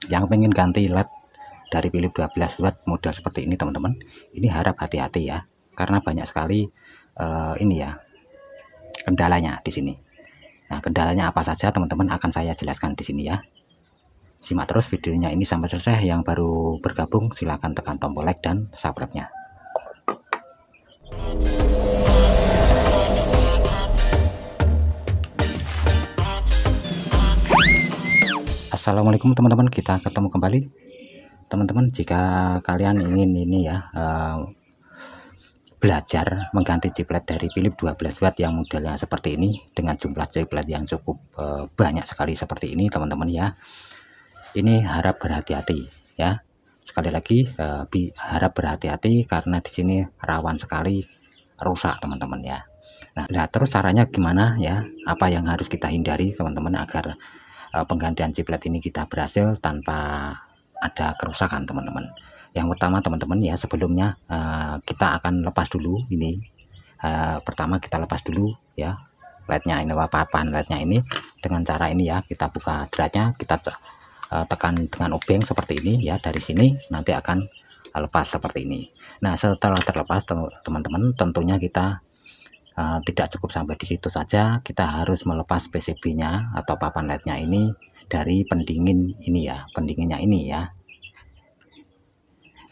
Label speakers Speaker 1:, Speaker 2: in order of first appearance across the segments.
Speaker 1: Yang pengen ganti LED dari Philips 12 watt model seperti ini teman-teman, ini harap hati-hati ya, karena banyak sekali ini ya kendalanya di sini. Nah, kendalanya apa saja teman-teman akan saya jelaskan di sini ya. Simak terus videonya ini sampai selesai. Yang baru bergabung silahkan tekan tombol like dan subscribe-nya. Assalamualaikum teman-teman, kita ketemu kembali teman-teman. Jika kalian ingin ini ya belajar mengganti chiplet dari Philips 12 watt yang modelnya seperti ini dengan jumlah chiplet yang cukup banyak sekali seperti ini teman-teman ya, ini harap berhati-hati ya. Sekali lagi harap berhati-hati karena di sini rawan sekali rusak teman-teman ya. Nah, terus caranya gimana ya? Apa yang harus kita hindari teman-teman agar penggantian chiplet ini kita berhasil tanpa ada kerusakan teman-teman. Yang pertama teman-teman ya, sebelumnya kita akan lepas dulu ini. Pertama kita lepas dulu ya lednya ini, papan lednya ini dengan cara ini ya. Kita buka dratnya, kita tekan dengan obeng seperti ini ya. Dari sini nanti akan lepas seperti ini. Nah, setelah terlepas teman-teman, tentunya kita tidak cukup sampai di situ saja. Kita harus melepas PCB-nya atau papan LED-nya ini dari pendingin ini ya, pendinginnya ini ya.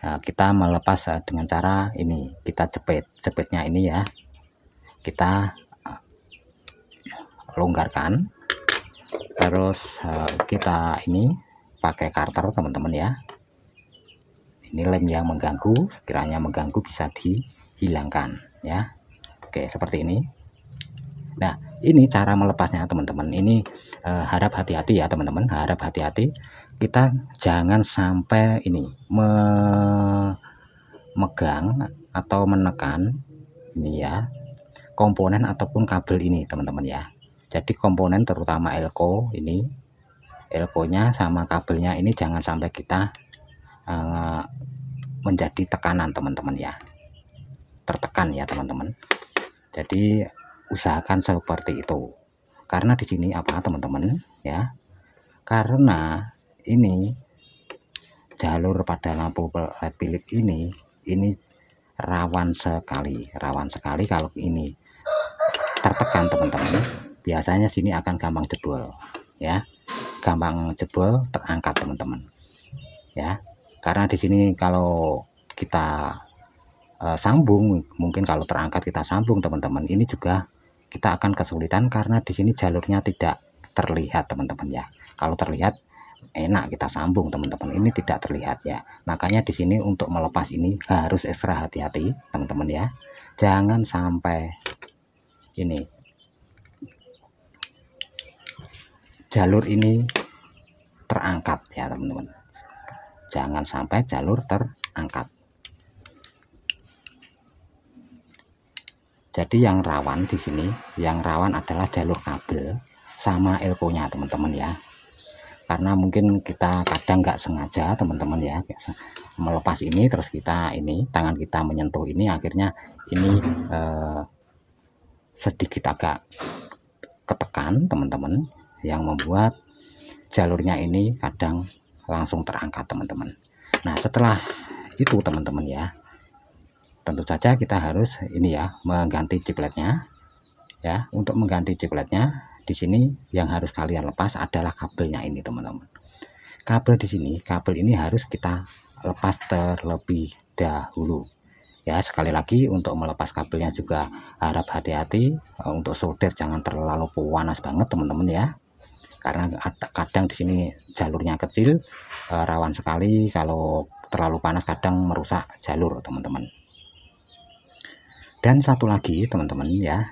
Speaker 1: Nah, kita melepas dengan cara ini, kita jepitnya ini ya, kita longgarkan, terus kita ini pakai karter teman-teman ya. Ini lem yang mengganggu, sekiranya mengganggu bisa dihilangkan ya. Oke, seperti ini. Nah, ini cara melepasnya teman-teman. Ini harap hati-hati ya teman-teman, harap hati-hati. Kita jangan sampai ini memegang atau menekan ini ya komponen ataupun kabel ini teman-teman ya. Jadi komponen terutama elko ini, elkonya sama kabelnya ini jangan sampai kita menjadi tekanan teman-teman ya, tertekan ya teman-teman. Jadi usahakan seperti itu. Karena di sini apa teman-teman ya? Karena ini jalur pada lampu LED Philips ini rawan sekali kalau ini tertekan teman-teman. Biasanya sini akan gampang jebol ya. Gampang jebol, terangkat teman-teman. Ya. Karena di sini kalau kita sambung, mungkin kalau terangkat kita sambung teman-teman, ini juga kita akan kesulitan karena di sini jalurnya tidak terlihat teman-teman ya. Kalau terlihat enak kita sambung teman-teman, ini tidak terlihat ya. Makanya di sini untuk melepas ini harus ekstra hati-hati teman-teman ya. Jangan sampai ini jalur ini terangkat ya teman-teman. Jangan sampai jalur terangkat. Jadi yang rawan di sini, yang rawan adalah jalur kabel sama elkonya teman-teman ya. Karena mungkin kita kadang nggak sengaja teman-teman ya melepas ini, terus kita ini tangan kita menyentuh ini, akhirnya ini sedikit agak ketekan teman-teman, yang membuat jalurnya ini kadang langsung terangkat teman-teman. Nah, setelah itu teman-teman ya, tentu saja kita harus ini ya mengganti chipletnya ya. Untuk mengganti chipletnya di sini yang harus kalian lepas adalah kabelnya ini teman-teman. Kabel di sini, kabel ini harus kita lepas terlebih dahulu ya. Sekali lagi untuk melepas kabelnya juga harap hati-hati. Untuk solder jangan terlalu panas banget teman-teman ya. Karena kadang di sini jalurnya kecil, rawan sekali kalau terlalu panas kadang merusak jalur teman-teman. Dan satu lagi teman-teman ya,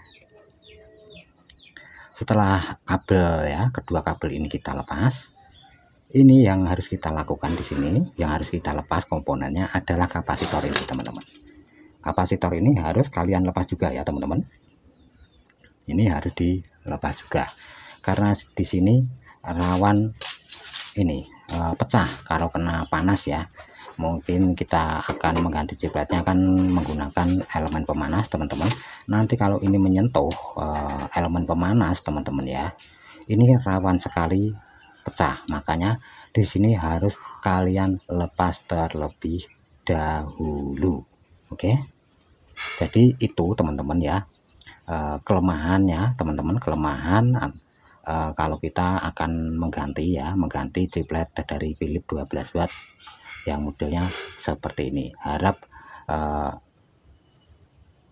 Speaker 1: setelah kabel ya, kedua kabel ini kita lepas, ini yang harus kita lakukan di sini, yang harus kita lepas komponennya adalah kapasitor ini teman-teman. Kapasitor ini harus kalian lepas juga ya teman-teman. Ini harus dilepas juga karena di sini rawan ini pecah kalau kena panas ya. Mungkin kita akan mengganti chipletnya akan menggunakan elemen pemanas teman-teman. Nanti kalau ini menyentuh elemen pemanas teman-teman ya, ini rawan sekali pecah. Makanya di sini harus kalian lepas terlebih dahulu. Oke, jadi itu teman-teman ya, kelemahannya teman-teman, kelemahan kalau kita akan mengganti ciplet dari Philips 12 watt yang modelnya seperti ini. Harap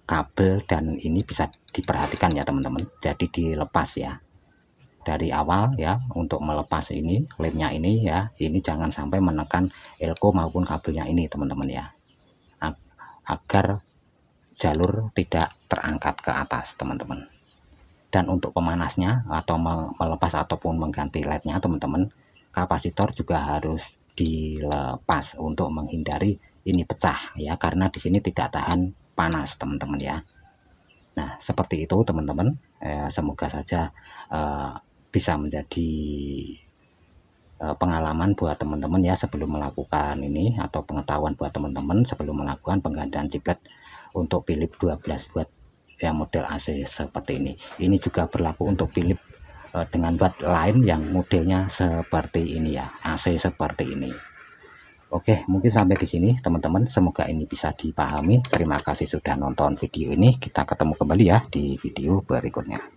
Speaker 1: kabel dan ini bisa diperhatikan ya teman-teman, jadi dilepas ya dari awal ya. Untuk melepas ini lemnya ini ya, ini jangan sampai menekan elko maupun kabelnya ini teman-teman ya, agar jalur tidak terangkat ke atas teman-teman. Dan untuk pemanasnya atau melepas ataupun mengganti lednya teman-teman, kapasitor juga harus dilepas untuk menghindari ini pecah ya, karena di sini tidak tahan panas teman-teman ya. Nah seperti itu teman-teman, semoga saja bisa menjadi pengalaman buat teman-teman ya sebelum melakukan ini, atau pengetahuan buat teman-teman sebelum melakukan penggantian ciplet untuk Philips 12 watt yang model AC seperti ini. Ini juga berlaku untuk Philips dengan watt lain yang modelnya seperti ini ya, AC seperti ini. Oke, mungkin sampai di sini teman-teman, semoga ini bisa dipahami. Terima kasih sudah nonton video ini, kita ketemu kembali ya di video berikutnya.